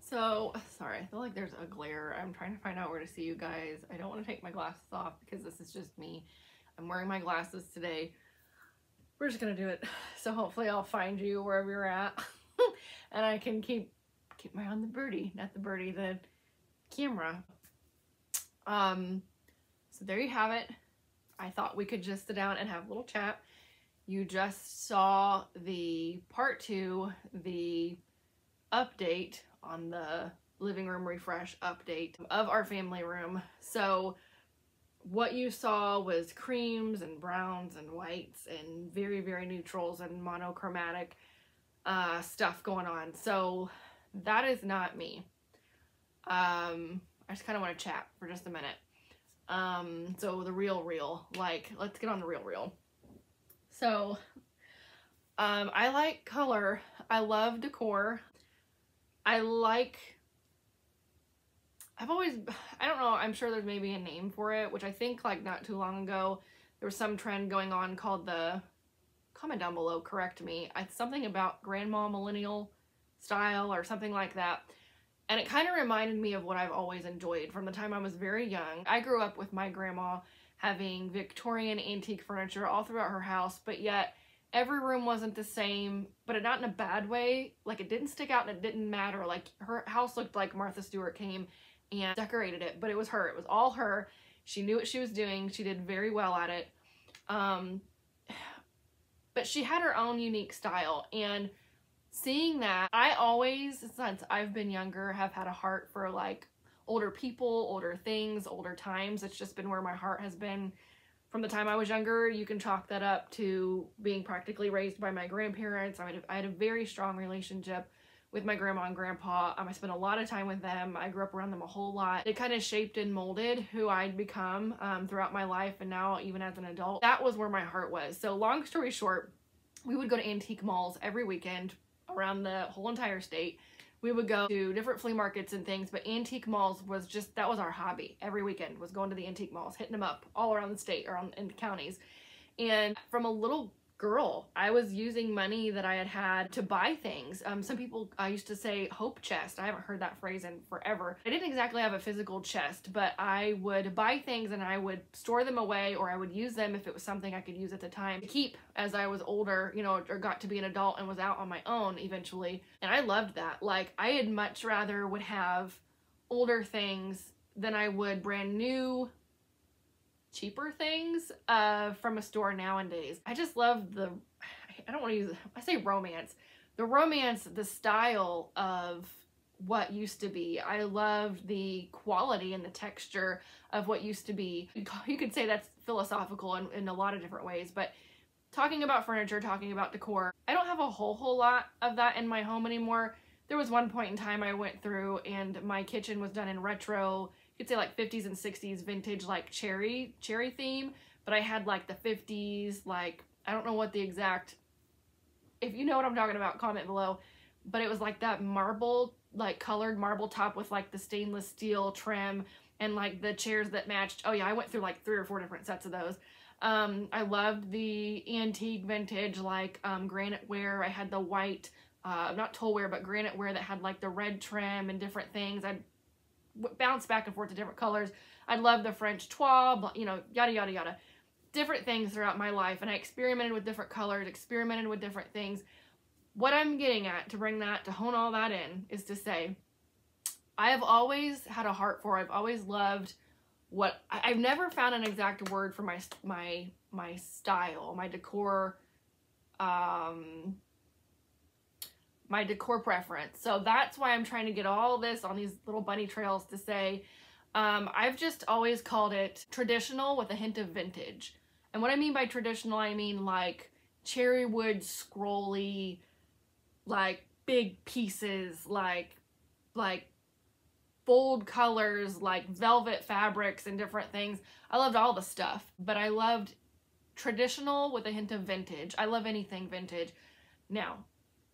So, sorry, I feel like there's a glare. I'm trying to find out where to see you guys. I don't want to take my glasses off because this is just me. I'm wearing my glasses today. We're just gonna do it. So hopefully I'll find you wherever you're at. And I can keep my eye on the birdie, not the birdie, the camera. So there you have it. I thought we could just sit down and have a little chat. You just saw the part 2, the update on the living room refresh update of our family room. So what you saw was creams and browns and whites and very, very neutrals and monochromatic stuff going on. So that is not me. I just kind of want to chat for just a minute. So the real, like, let's get on the real. So, I like color. I love decor. I don't know, I'm sure there's maybe a name for it, which I think like not too long ago, there was some trend going on called comment down below, correct me. It's something about grandma millennial style or something like that. And it kind of reminded me of what I've always enjoyed from the time I was very young. I grew up with my grandma having Victorian antique furniture all throughout her house, but yet every room wasn't the same, but not in a bad way. Like, it didn't stick out and it didn't matter. Like, her house looked like Martha Stewart came and decorated it, but it was her. It was all her. She knew what she was doing. She did very well at it. But she had her own unique style, and seeing that, I always, since I've been younger, have had a heart for like older people, older things, older times. It's just been where my heart has been from the time I was younger. You can chalk that up to being practically raised by my grandparents. I had a very strong relationship with my grandma and grandpa. I spent a lot of time with them. I grew up around them a whole lot. It kind of shaped and molded who I'd become throughout my life, and now even as an adult. That was where my heart was. So long story short, we would go to antique malls every weekend around the whole entire state. We would go to different flea markets and things, but antique malls was just, that was our hobby. Every weekend was going to the antique malls, hitting them up all around the state or in the counties. And from a little girl, I was using money that I had to buy things. Some people used to say hope chest. I haven't heard that phrase in forever. I didn't exactly have a physical chest, but I would buy things and I would store them away, or I would use them if it was something I could use at the time to keep as I was older, you know, or got to be an adult and was out on my own eventually. And I loved that. Like, I had much rather would have older things than I would brand new cheaper things from a store nowadays. I just love I don't want to use, I say romance. The romance, the style of what used to be. I love the quality and the texture of what used to be. You could say that's philosophical in a lot of different ways, but talking about furniture, talking about decor, I don't have a whole lot of that in my home anymore. There was one point in time I went through and my kitchen was done in retro, you could say like 50s and 60s vintage, like cherry theme, but I had like the 50s, like, I don't know what the exact, if you know what I'm talking about, comment below, but it was like that marble, like colored marble top with like the stainless steel trim and like the chairs that matched. Oh yeah, I went through like 3 or 4 different sets of those. I loved the antique vintage, like granite ware. I had the white, not tole ware, but granite ware that had like the red trim and different things. I'd bounce back and forth to different colors. I love the French toile, you know, yada yada yada. Different things throughout my life, and I experimented with different colors, experimented with different things. What I'm getting at, to hone all that in, is to say, I have always had a heart for, I've always loved what, I've never found an exact word for my style, my decor, my decor preference. So that's why I'm trying to get all this on these little bunny trails to say, I've just always called it traditional with a hint of vintage. And what I mean by traditional, I mean like cherry wood scrolly, like big pieces, like bold colors, like velvet fabrics and different things. I loved all the stuff, but I loved traditional with a hint of vintage. I love anything vintage. Now,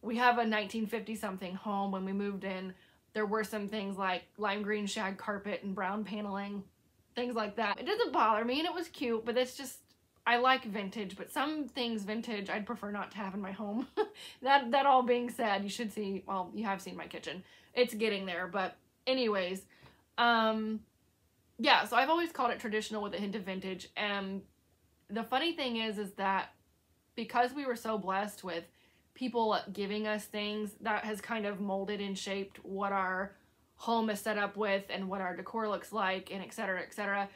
we have a 1950 something home. When we moved in, there were some things like lime green shag carpet and brown paneling, things like that. It doesn't bother me, and it was cute, but it's just, I like vintage, but some things vintage I'd prefer not to have in my home. That all being said, you should see, well, you have seen my kitchen. It's getting there, but anyways, yeah, so I've always called it traditional with a hint of vintage. And the funny thing is that because we were so blessed with people giving us things, that has kind of molded and shaped what our home is set up with and what our decor looks like, and et cetera, et cetera.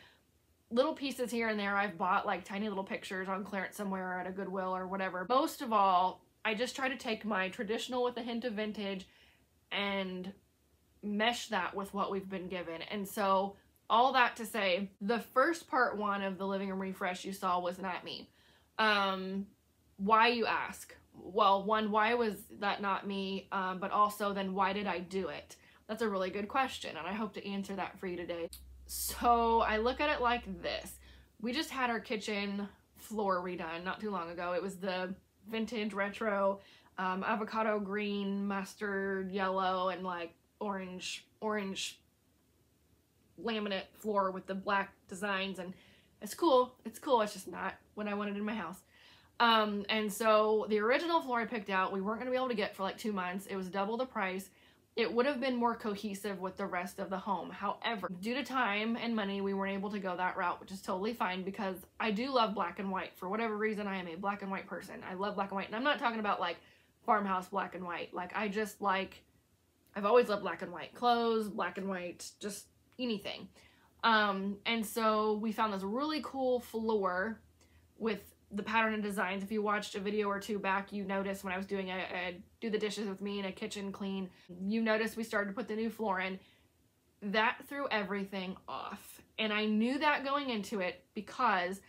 Little pieces here and there I've bought, like tiny little pictures on clearance somewhere at a Goodwill or whatever. Most of all, I just try to take my traditional with a hint of vintage and mesh that with what we've been given. And so all that to say, the first part one of the living room refresh you saw was not me. Why, you ask? Well, one, why was that not me? But also then why did I do it? That's a really good question, and I hope to answer that for you today. So I look at it like this. We just had our kitchen floor redone not too long ago. It was the vintage retro avocado green, mustard yellow, and like orange laminate floor with the black designs, and it's cool. It's just not what I wanted in my house. And so the original floor I picked out, we weren't going to be able to get for like 2 months. It was double the price. It would have been more cohesive with the rest of the home. However, due to time and money, we weren't able to go that route, which is totally fine because I do love black and white. For whatever reason, I am a black and white person. I love black and white. And I'm not talking about like farmhouse black and white. Like I've always loved black and white clothes, black and white, just anything. And so we found this really cool floor with the pattern and designs. If you watched a video or two back, you noticed when I was doing a do the dishes with me in a kitchen clean, you noticed we started to put the new floor in. That threw everything off. And I knew that going into it because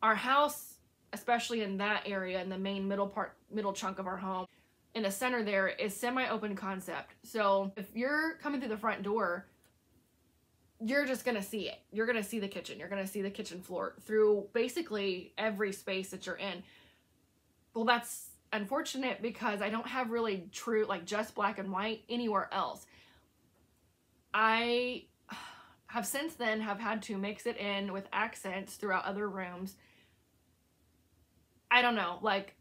our house, especially in that area, in the main middle chunk of our home, in the center there is semi-open concept. So if you're coming through the front door, you're just gonna see it. You're gonna see the kitchen. You're gonna see the kitchen floor through basically every space that you're in. Well, that's unfortunate because I don't have really true, like just black and white anywhere else. I have since then have had to mix it in with accents throughout other rooms. I don't know, like,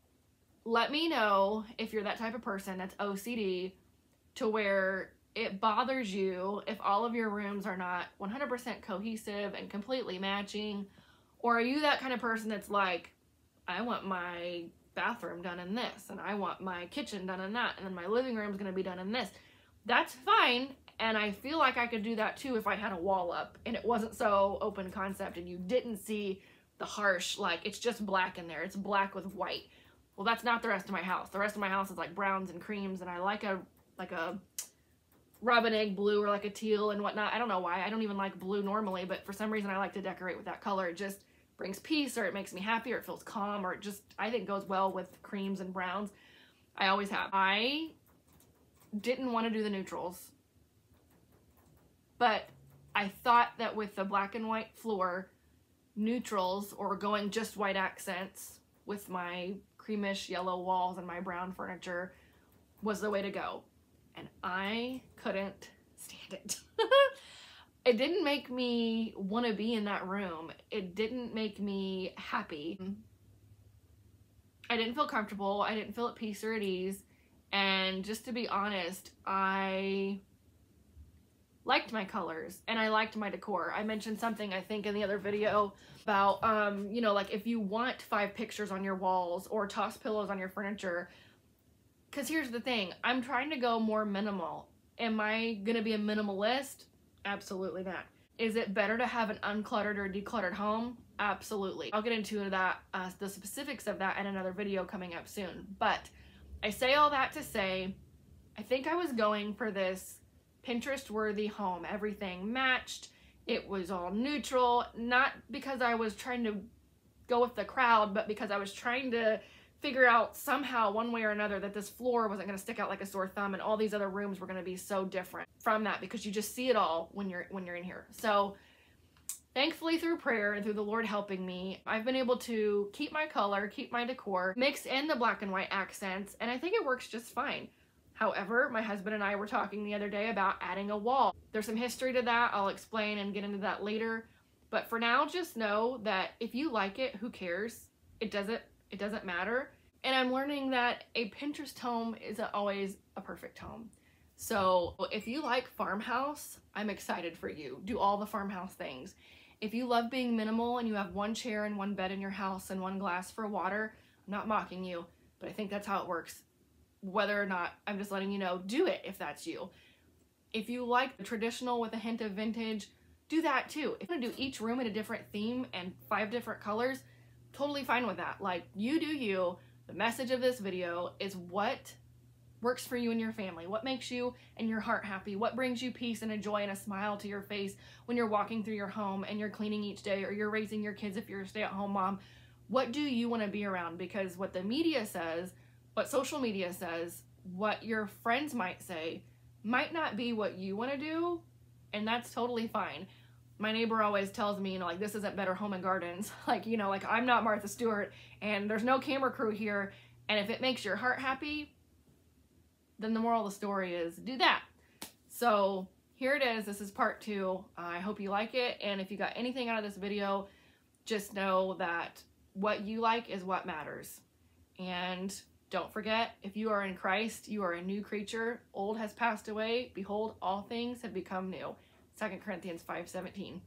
let me know if you're that type of person that's OCD to where it bothers you if all of your rooms are not 100% cohesive and completely matching. Or are you that kind of person that's like, I want my bathroom done in this, and I want my kitchen done in that, and then my living room's gonna be done in this. That's fine, and I feel like I could do that too if I had a wall up and it wasn't so open concept and you didn't see the harsh, like, it's just black in there. It's black with white. Well, that's not the rest of my house. The rest of my house is like browns and creams, and I like a robin egg blue or like a teal and whatnot. I don't know why. I don't even like blue normally, but for some reason I like to decorate with that color. It just brings peace, or it makes me happy, or it feels calm, or it just, I think, goes well with creams and browns. I always have. I didn't want to do the neutrals, but I thought that with the black and white floor, neutrals, or going just white accents with my creamish yellow walls and my brown furniture, was the way to go. And I couldn't stand it. It didn't make me want to be in that room. It didn't make me happy. I didn't feel comfortable. I didn't feel at peace or at ease. And just to be honest, I liked my colors and I liked my decor. I mentioned something, I think, in the other video about, you know, like if you want 5 pictures on your walls or toss pillows on your furniture. Because here's the thing, I'm trying to go more minimal. Am I going to be a minimalist? Absolutely not. Is it better to have an uncluttered or decluttered home? Absolutely. I'll get into that, the specifics of that in another video coming up soon. But I say all that to say, I think I was going for this Pinterest-worthy home. Everything matched. It was all neutral. Not because I was trying to go with the crowd, but because I was trying to figure out somehow, one way or another, that this floor wasn't going to stick out like a sore thumb, and all these other rooms were going to be so different from that, because you just see it all when you're in here. So thankfully, through prayer and through the Lord helping me, I've been able to keep my color, keep my decor, mix in the black and white accents, and I think it works just fine. However, my husband and I were talking the other day about adding a wall. There's some history to that. I'll explain and get into that later. But for now, just know that if you like it, who cares? It doesn't matter. And I'm learning that a Pinterest home isn't always a perfect home. So if you like farmhouse, I'm excited for you. Do all the farmhouse things. If you love being minimal and you have one chair and one bed in your house and one glass for water, I'm not mocking you, but I think that's how it works. Whether or not, I'm just letting you know, do it if that's you. If you like traditional with a hint of vintage, do that too. If you want to do each room in a different theme and 5 different colors, totally fine with that. Like, you do you. The message of this video is what works for you and your family, what makes you and your heart happy, what brings you peace and a joy and a smile to your face when you're walking through your home and you're cleaning each day, or you're raising your kids if you're a stay-at-home mom. What do you want to be around? Because what the media says, what social media says, what your friends might say, might not be what you want to do, and that's totally fine. My neighbor always tells me, you know, like, this isn't Better Home and Gardens. Like, you know, like, I'm not Martha Stewart, and there's no camera crew here, and if it makes your heart happy, then the moral of the story is do that. So here it is. This is part 2. I hope you like it, and if you got anything out of this video, just know that what you like is what matters. And don't forget, if you are in Christ, you are a new creature. Old has passed away. Behold, all things have become new. 2 Corinthians 5:17.